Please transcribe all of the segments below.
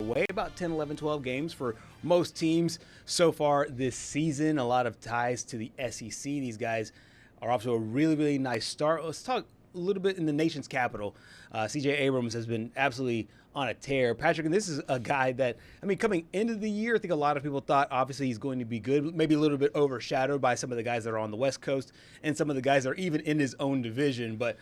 away, about 10, 11, 12 games for most teams so far this season. A lot of ties to the SEC. These guys are off to a really, really nice start. Let's talk a little bit in the nation's capital. CJ Abrams has been absolutely on a tear. Patrick, and this is a guy that, I mean, coming into the year, I think a lot of people thought obviously he's going to be good, maybe a little bit overshadowed by some of the guys that are on the West Coast and some of the guys that are even in his own division. But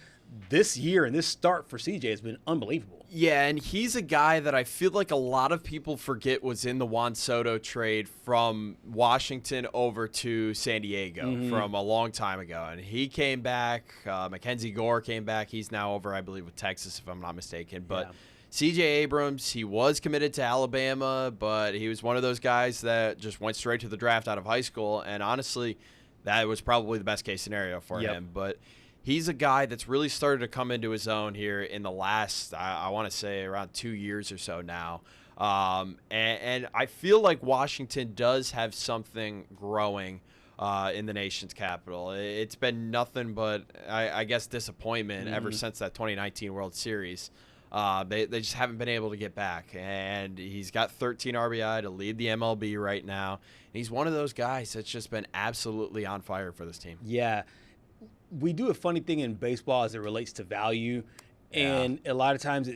this year and this start for CJ has been unbelievable. Yeah, and he's a guy that I feel like a lot of people forget was in the Juan Soto trade from Washington over to San Diego from a long time ago. And he came back. Mackenzie Gore came back. He's now over, I believe, with Texas, if I'm not mistaken. But CJ Abrams, he was committed to Alabama, but he was one of those guys that just went straight to the draft out of high school. And honestly, that was probably the best case scenario for him. But he's a guy that's really started to come into his own here in the last, I want to say, around 2 years or so now. And I feel like Washington does have something growing in the nation's capital. It's been nothing but, I guess, disappointment ever since that 2019 World Series. They just haven't been able to get back. And he's got 13 RBI to lead the MLB right now. And he's one of those guys that's just been absolutely on fire for this team. Yeah. We do a funny thing in baseball as it relates to value. And a lot of times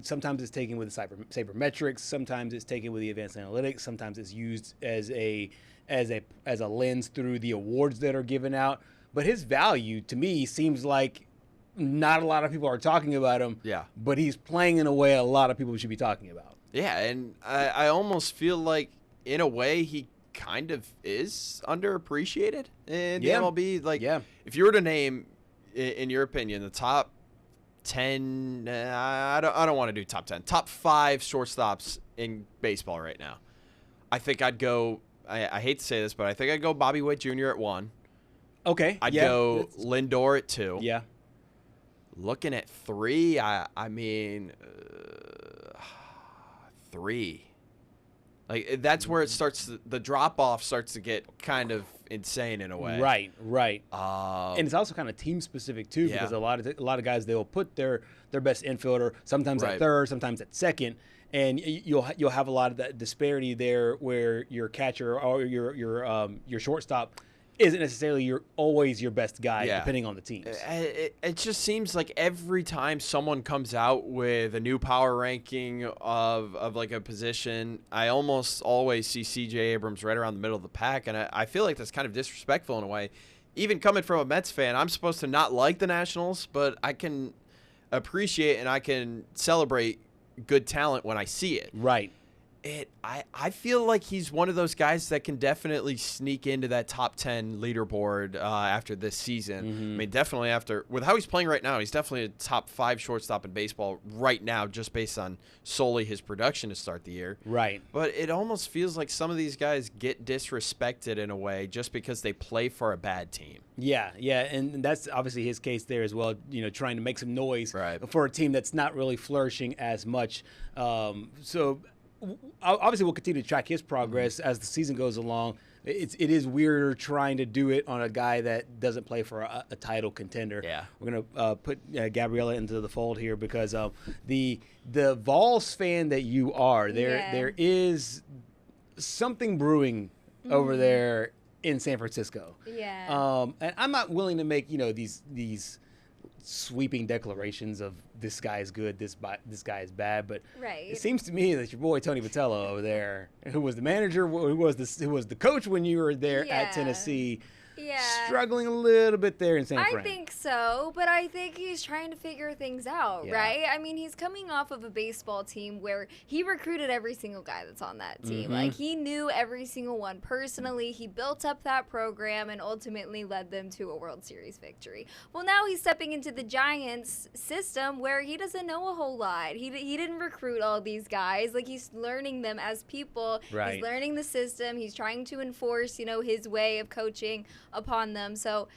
sometimes it's taken with the sabermetrics, sometimes it's taken with the advanced analytics, sometimes it's used as a lens through the awards that are given out. But his value, to me, seems like not a lot of people are talking about him. Yeah. But he's playing in a way a lot of people should be talking about. Yeah, and I almost feel like, in a way, he kind of is underappreciated in the MLB. Like, if you were to name, in your opinion, the top 10, I don't want to do top 10, top 5 shortstops in baseball right now, I think I'd go, I hate to say this, but I think I'd go Bobby Witt Jr. at 1. Okay. I'd go Lindor at 2. Yeah. Looking at 3, I mean, 3. Like, that's where it starts. The drop off starts to get kind of insane in a way. Right. And it's also kind of team specific too, because a lot of guys, they'll put their best infielder sometimes at third, sometimes at second, and you'll have a lot of that disparity there where your catcher or your shortstop isn't necessarily always your best guy, depending on the teams. It just seems like every time someone comes out with a new power ranking of like a position, I almost always see CJ Abrams right around the middle of the pack, and I feel like that's kind of disrespectful in a way. Even coming from a Mets fan, I'm supposed to not like the Nationals, but I can appreciate and I can celebrate good talent when I see it. Right. I feel like he's one of those guys that can definitely sneak into that top 10 leaderboard after this season. I mean, definitely with how he's playing right now, he's definitely a top 5 shortstop in baseball right now, just based on solely his production to start the year. Right. But it almost feels like some of these guys get disrespected in a way just because they play for a bad team. Yeah, and that's obviously his case there as well, trying to make some noise for a team that's not really flourishing as much. So obviously we'll continue to track his progress as the season goes along. It is weirder trying to do it on a guy that doesn't play for a title contender. Yeah, we're gonna put Gabriella into the fold here because the Vols fan that you are, there is something brewing over there in San Francisco. Yeah. And I'm not willing to make these sweeping declarations of this guy is good, this guy is bad, but it seems to me that your boy Tony Vitello over there, who was the manager, who was the coach when you were there at Tennessee, struggling a little bit there in San Fran. I think so, but I think he's trying to figure things out, right? I mean, he's coming off of a baseball team where he recruited every single guy that's on that team. Like, he knew every single one personally. He built up that program and ultimately led them to a World Series victory. Well, now he's stepping into the Giants system where he doesn't know a whole lot. He didn't recruit all these guys. Like, he's learning them as people. Right. He's learning the system. He's trying to enforce, his way of coaching upon them. So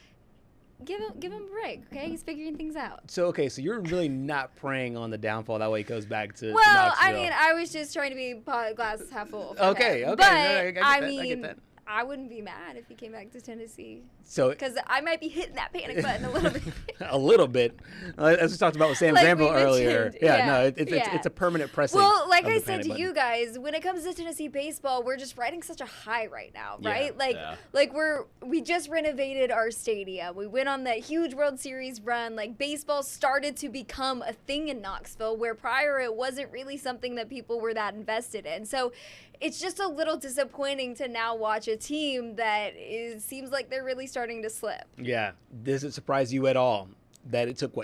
give him a break, okay? He's figuring things out. So you're really not preying on the downfall. That way it goes back to Knoxville. I mean, I was just trying to be glass half full. Okay. But I get that. I wouldn't be mad if he came back to Tennessee. So because I might be hitting that panic button a little bit. A little bit, as we talked about with Sam Zambo earlier. It's a permanent pressing. Well, like I said to you guys, when it comes to Tennessee baseball, we're just riding such a high right now, right? We just renovated our stadium. We went on that huge World Series run. Like, baseball started to become a thing in Knoxville, where prior it wasn't really something that people were that invested in. So it's just a little disappointing to now watch a team that seems like they're really starting to slip. Yeah. Does it surprise you at all that it took,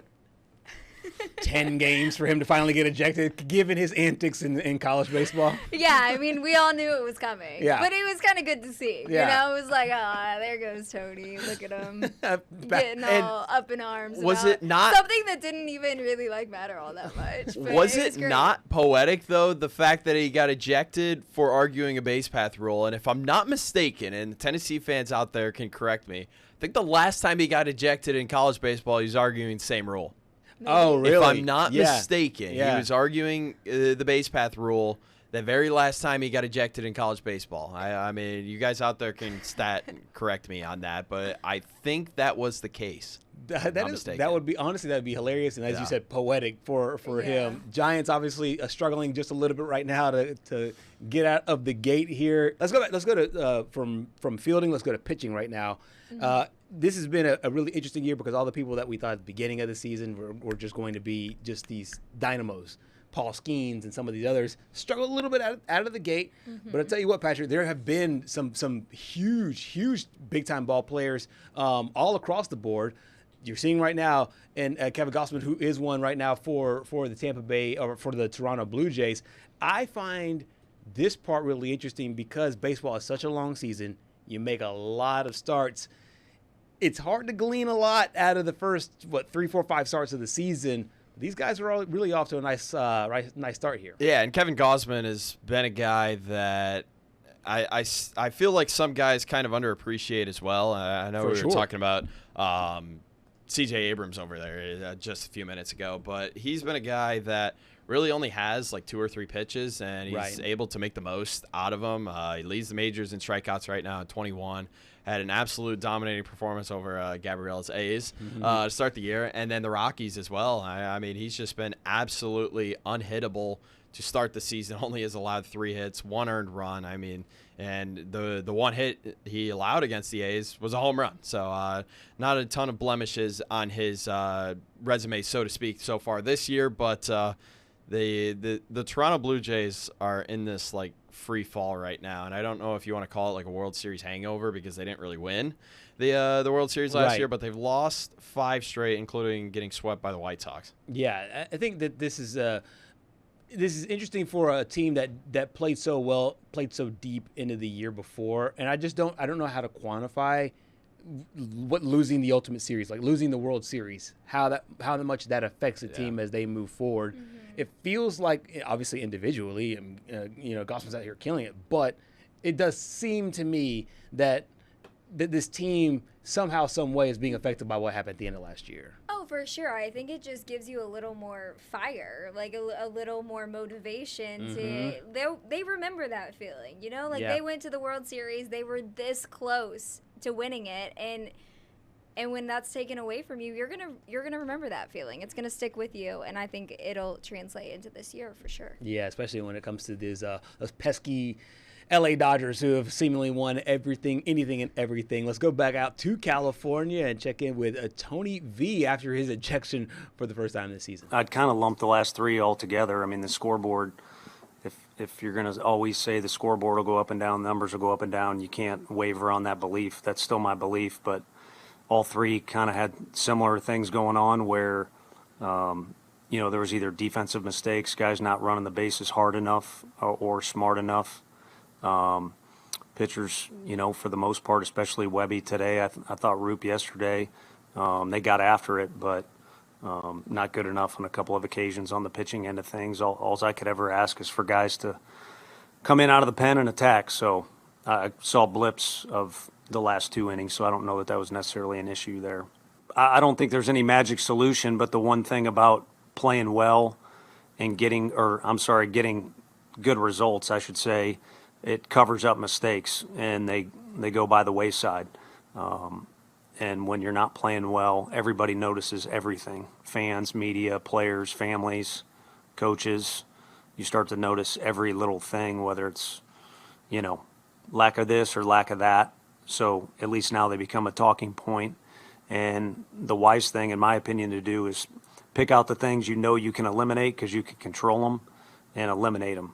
10 games for him to finally get ejected, given his antics in college baseball? Yeah, I mean, we all knew it was coming. Yeah. But it was kind of good to see. Yeah. It was like, there goes Tony. Look at him. Getting all up in arms. Was it not something that didn't even really matter all that much? Was it not poetic, though, the fact that he got ejected for arguing a base path rule? And if I'm not mistaken, and Tennessee fans out there can correct me, I think the last time he got ejected in college baseball, he was arguing the same rule. Maybe. Oh, really? If I'm not mistaken, Yeah. he was arguing the base path rule the very last time he got ejected in college baseball. I mean, you guys out there can correct me on that, but I think that was the case. That would be, honestly, that would be hilarious, and as you said, poetic for him. Giants obviously struggling just a little bit right now to get out of the gate here. Let's go to from fielding. Let's go to pitching right now. Mm-hmm. This has been a really interesting year because all the people that we thought at the beginning of the season were just going to be just these dynamos. Paul Skeens and some of these others struggled a little bit out of the gate. Mm-hmm. But I'll tell you what, Patrick, there have been some huge big-time ball players all across the board. You're seeing right now, and Kevin Gausman, who is one right now for the Tampa Bay or for the Toronto Blue Jays. I find this part really interesting because baseball is such a long season. You make a lot of starts. It's hard to glean a lot out of the first 3, 4, 5 starts of the season. These guys are all really off to a nice start here. Yeah, and Kevin Gausman has been a guy that I feel like some guys kind of underappreciate as well. I know we were talking about CJ Abrams over there just a few minutes ago, but he's been a guy that really only has 2 or 3 pitches, and he's able to make the most out of them. He leads the majors in strikeouts right now at 21. Had an absolute dominating performance over Gabriella's A's to start the year, and then the Rockies as well. I mean, he's just been absolutely unhittable to start the season. Only has allowed 3 hits, 1 earned run. I mean, and the one hit he allowed against the A's was a home run. So not a ton of blemishes on his resume, so to speak, so far this year. But the Toronto Blue Jays are in this free fall right now, and I don't know if you want to call it a World Series hangover because they didn't really win the World Series last year, but they've lost 5 straight, including getting swept by the White Sox. Yeah, I think that this is interesting for a team that played so well, played so deep into the year before, and I don't know how to quantify what losing the Ultimate Series, losing the World Series, how much that affects the team as they move forward. Mm-hmm. It feels like, obviously individually, Gausman's out here killing it, but it does seem to me that this team somehow, some way is being affected by what happened at the end of last year. Oh, for sure. I think it just gives you a little more fire, a little more motivation to. They remember that feeling, They went to the World Series, they were this close to winning it, and when that's taken away from you, you're gonna remember that feeling. It's gonna stick with you, and I think it'll translate into this year for sure. Yeah, especially when it comes to those pesky LA Dodgers who have seemingly won everything, anything, and everything. Let's go back out to California and check in with Tony V after his ejection for the first time this season. I'd kind of lump the last 3 all together. I mean, the scoreboard. If you're going to always say the scoreboard will go up and down, numbers will go up and down, you can't waver on that belief. That's still my belief, but all 3 kind of had similar things going on where, there was either defensive mistakes, guys not running the bases hard enough or smart enough. Pitchers, for the most part, especially Webby today, I thought Roop yesterday, they got after it, but not good enough on a couple of occasions on the pitching end of things. All I could ever ask is for guys to come in out of the pen and attack. So I saw blips of the last 2 innings, so I don't know that was necessarily an issue there. I don't think there's any magic solution, but the one thing about playing well and getting good results, I should say, it covers up mistakes, and go by the wayside. And when you're not playing well, everybody notices everything. Fans, media, players, families, coaches. You start to notice every little thing, whether it's, lack of this or lack of that. So at least now they become a talking point. And the wise thing, in my opinion, to do is pick out the things you can eliminate because you can control them, and eliminate them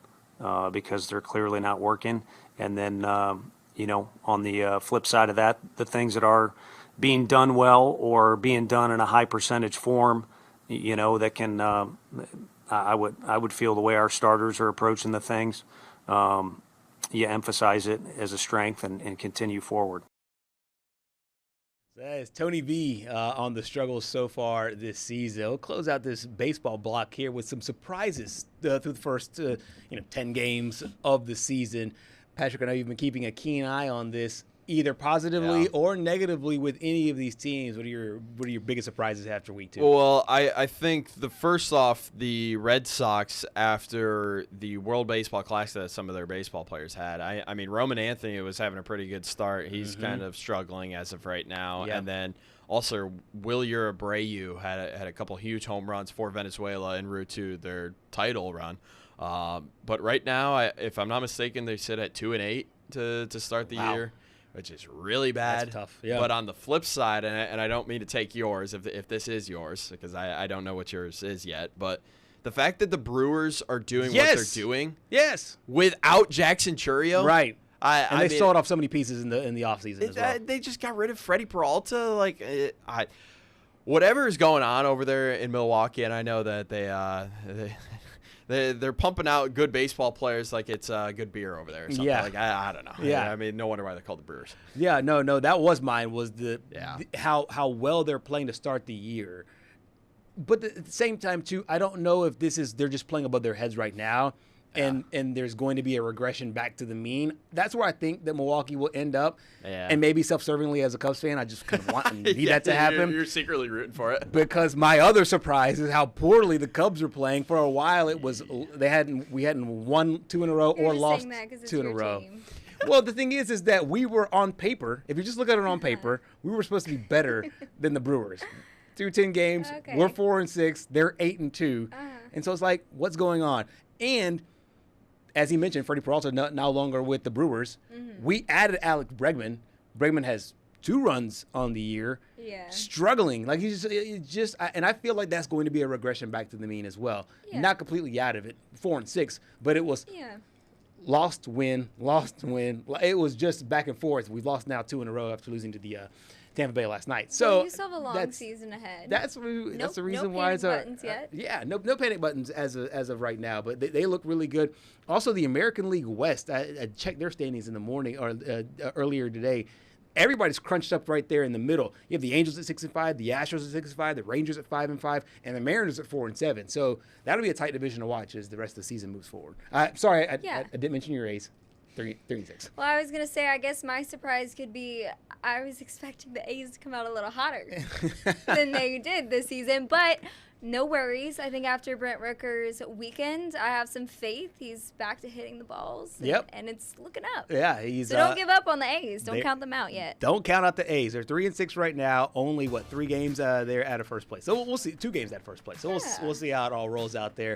because they're clearly not working. And then, on the flip side of that, the things that are being done well or being done in a high percentage form, that can, I would feel the way our starters are approaching the things, you emphasize it as a strength and continue forward. That is Tony V on the struggles so far this season. We'll close out this baseball block here with some surprises through the first 10 games of the season. Patrick, I know you've been keeping a keen eye on this, either positively or negatively with any of these teams. What are your biggest surprises after week 2? Well, I think first off, the Red Sox, after the World Baseball Classic that some of their baseball players had, I mean, Roman Anthony was having a pretty good start. He's kind of struggling as of right now. Yep. And then also Wilyer Abreu had a couple huge home runs for Venezuela en route to their title run. But right now, if I'm not mistaken, they sit at 2-8 to start the year, which is really bad. That's tough. Yeah. But on the flip side, and I don't mean to take yours if this is yours, because I don't know what yours is yet, but the fact that the Brewers are doing what they're doing without Jackson Chourio. Right. I they mean, sold off so many pieces in the offseason as well. They just got rid of Freddie Peralta. Whatever is going on over there in Milwaukee, and I know that they're pumping out good baseball players like it's good beer over there or something. Yeah. I don't know. Yeah. I mean, no wonder why they're called the Brewers. Yeah, no, that was mine, was how well they're playing to start the year. But at the same time, too, I don't know if they're just playing above their heads right now, and there's going to be a regression back to the mean. That's where I think that Milwaukee will end up. Yeah. And maybe self-servingly as a Cubs fan, I just kind of want and need that to happen. You're secretly rooting for it. Because my other surprise is how poorly the Cubs are playing. For a while, we hadn't won 2 in a row or lost 2 in a row. Well, the thing is that we were on paper. If you just look at it on paper, we were supposed to be better than the Brewers. 10 games. Okay. We're 4-6. They're 8-2. And so it's like, what's going on? And as he mentioned, Freddie Peralta no longer with the Brewers. We added Alex Bregman. Bregman has 2 runs on the year. Yeah. Struggling. Like he's just and I feel like that's going to be a regression back to the mean as well. Yeah. Not completely out of it. 4-6, but it was lost, win, lost, win. It was just back and forth. We've lost now 2 in a row after losing to the Tampa Bay last night. So you still have a long season ahead. That's the reason why it's buttons yet. No panic buttons as of right now. But they look really good. Also, the American League West. I checked their standings in the morning or earlier today. Everybody's crunched up right there in the middle. You have the Angels at 6-5, the Astros at 6-5, the Rangers at 5-5, and the Mariners at 4-7. So that'll be a tight division to watch as the rest of the season moves forward. Sorry, I didn't mention your A's. 3-6. Well, I was going to say, I guess my surprise could be I was expecting the A's to come out a little hotter than they did this season. But no worries. I think after Brent Rooker's weekend, I have some faith. He's back to hitting the balls. And it's looking up. Yeah. So don't give up on the A's. Don't count them out yet. Don't count out the A's. They're 3-6 right now. Only, 3 games they're out of first place. So we'll see. 2 games out of first place. So we'll see how it all rolls out there.